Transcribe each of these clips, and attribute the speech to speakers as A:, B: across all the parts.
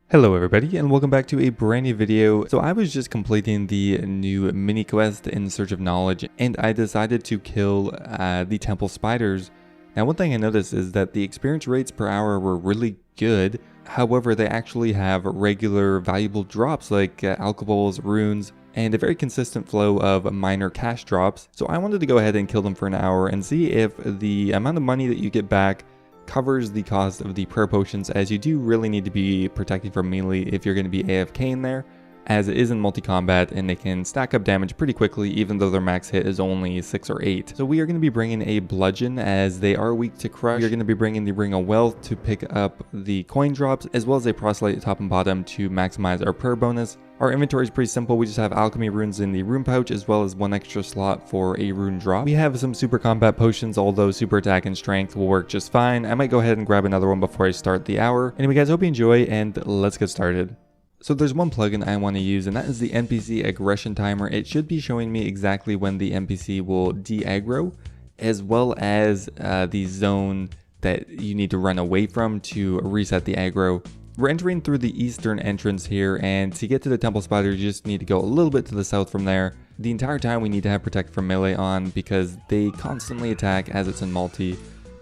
A: Hello everybody and welcome back to a brand new video. So I was just completing the new mini quest in Search of Knowledge and I decided to kill the temple spiders. Now one thing I noticed is that the experience rates per hour were really good. However, they actually have regular valuable drops like alcohols, runes, and a very consistent flow of minor cash drops. So I wanted to go ahead and kill them for an hour and see if the amount of money that you get back covers the cost of the prayer potions, as you do really need to be protected from melee if you're going to be AFK in there, as it is in multi-combat and they can stack up damage pretty quickly even though their max hit is only 6 or 8. So we are going to be bringing a bludgeon as they are weak to crush. You're going to be bringing the ring of wealth to pick up the coin drops, as well as a proselyte top and bottom to maximize our prayer bonus. Our inventory is pretty simple. We just have alchemy runes in the rune pouch, as well as one extra slot for a rune drop. We have some super combat potions, although super attack and strength will work just fine. I might go ahead and grab another one before I start the hour. Anyway guys, hope you enjoy and let's get started. So there's one plugin I want to use, and that is the NPC Aggression timer. It should be showing me exactly when the NPC will de-aggro, as well as the zone that you need to run away from to reset the aggro. We're entering through the eastern entrance here, and to get to the temple spider you just need to go a little bit to the south from there. The entire time we need to have protect from melee on because they constantly attack as it's in multi.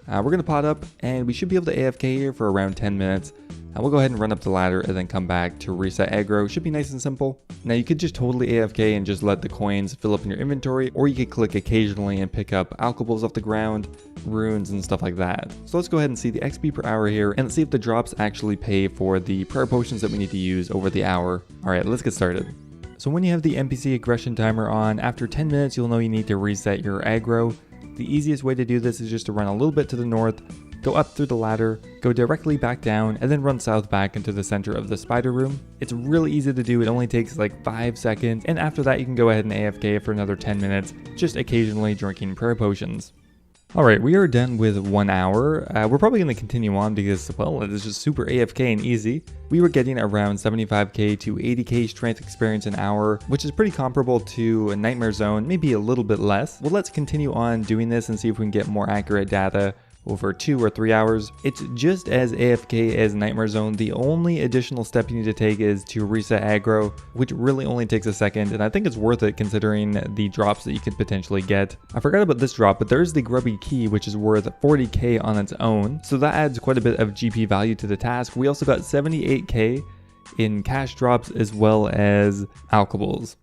A: We're going to pot up and we should be able to AFK here for around 10 minutes. We'll go ahead and run up the ladder and then come back to reset aggro. Should be nice and simple. Now you could just totally AFK and just let the coins fill up in your inventory, or you could click occasionally and pick up alcohols off the ground, runes and stuff like that. So let's go ahead and see the XP per hour here and let's see if the drops actually pay for the prayer potions that we need to use over the hour. Alright, let's get started. So when you have the NPC aggression timer on, after 10 minutes you'll know you need to reset your aggro. The easiest way to do this is just to run a little bit to the north, go up through the ladder, go directly back down, and then run south back into the center of the spider room. It's really easy to do, it only takes like 5 seconds, and after that you can go ahead and AFK for another 10 minutes, just occasionally drinking prayer potions. Alright, we are done with 1 hour. We're probably going to continue on because, well, it is just super AFK and easy. We were getting around 75k to 80k strength experience an hour, which is pretty comparable to a Nightmare Zone, maybe a little bit less. Well, let's continue on doing this and see if we can get more accurate data over 2 or 3 hours. It's just as AFK as Nightmare Zone. The only additional step you need to take is to reset aggro, which really only takes a second, and I think it's worth it considering the drops that you could potentially get. I forgot about this drop, but there's the grubby key, which is worth 40k on its own, so that adds quite a bit of GP value to the task. We also got 78k in cash drops as well as alcohols.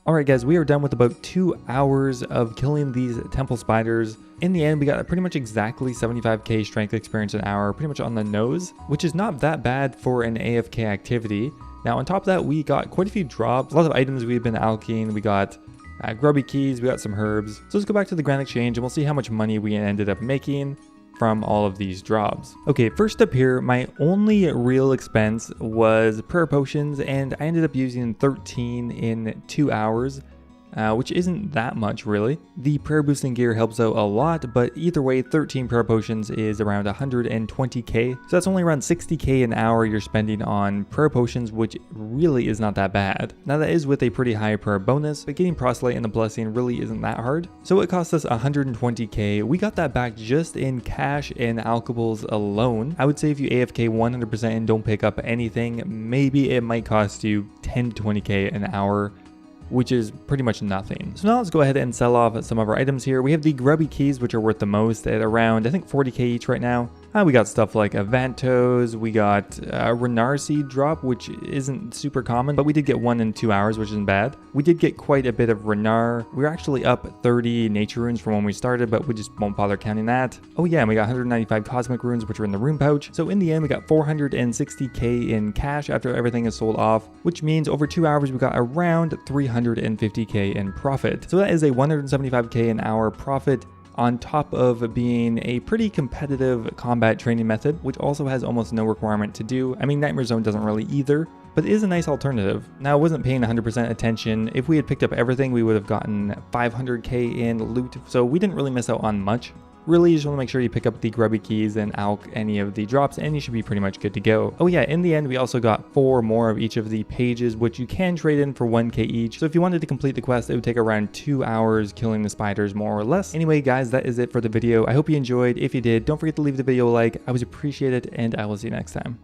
A: Alright guys, we are done with about 2 hours of killing these temple spiders. In the end, we got pretty much exactly 75k strength experience an hour, pretty much on the nose, which is not that bad for an AFK activity. Now on top of that, we got quite a few drops, a lot of items we've been alkying. We got grubby keys, we got some herbs. So let's go back to the Grand Exchange and we'll see how much money we ended up making from all of these drops. Okay, first up here, my only real expense was prayer potions, and I ended up using 13 in 2 hours, which isn't that much really. The prayer boosting gear helps out a lot, but either way, 13 prayer potions is around 120k, so that's only around 60k an hour you're spending on prayer potions, which really is not that bad. Now that is with a pretty high prayer bonus, but getting proselyte and the blessing really isn't that hard. So it cost us 120k. We got that back just in cash and alcohols alone. I would say if you AFK 100% and don't pick up anything, maybe it might cost you 10 to 20k an hour, which is pretty much nothing. So now let's go ahead and sell off some of our items here. We have the grubby keys, which are worth the most at around, I think, 40k each right now. We got stuff like Avantos, we got a Renar seed drop, which isn't super common, but we did get 1 in 2 hours, which isn't bad. We did get quite a bit of Renar. We were actually up 30 nature runes from when we started, but we just won't bother counting that. Oh yeah, and we got 195 cosmic runes, which are in the rune pouch. So in the end, we got 460k in cash after everything is sold off, which means over 2 hours, we got around 350k in profit. So that is a 175k an hour profit, on top of being a pretty competitive combat training method, which also has almost no requirement to do. I mean, Nightmare Zone doesn't really either, but it is a nice alternative. Now, I wasn't paying 100% attention. If we had picked up everything, we would have gotten 500k in loot, so we didn't really miss out on much. Really, you just want to make sure you pick up the grubby keys and alch any of the drops, and you should be pretty much good to go. Oh yeah, in the end, we also got 4 more of each of the pages, which you can trade in for 1k each. So if you wanted to complete the quest, it would take around 2 hours killing the spiders, more or less. Anyway, guys, that is it for the video. I hope you enjoyed. If you did, don't forget to leave the video a like. I would appreciate it, and I will see you next time.